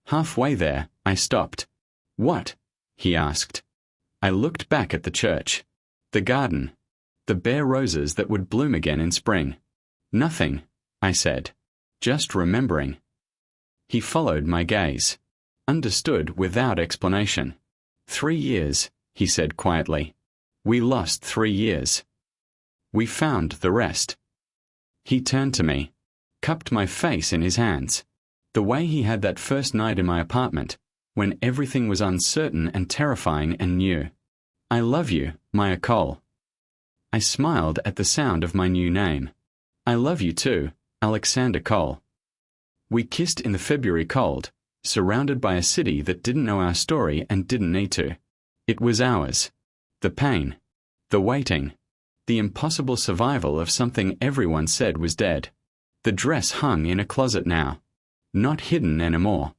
Halfway there, I stopped. "What?" he asked. I looked back at the church. The garden. The bare roses that would bloom again in spring. "Nothing," I said. "Just remembering." He followed my gaze. Understood without explanation. 3 years, he said quietly. We lost 3 years. We found the rest. He turned to me, cupped my face in his hands. The way he had that first night in my apartment, when everything was uncertain and terrifying and new. "I love you, Maya Cole." I smiled at the sound of my new name. "I love you too, Alexander Cole." We kissed in the February cold, surrounded by a city that didn't know our story and didn't need to. It was ours. The pain, the waiting, the impossible survival of something everyone said was dead. The dress hung in a closet now. Not hidden anymore.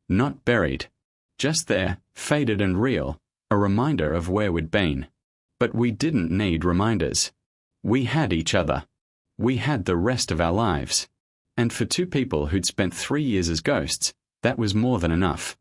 Not buried. Just there, faded and real, a reminder of where we'd been. But we didn't need reminders. We had each other. We had the rest of our lives. And for two people who'd spent 3 years as ghosts, that was more than enough.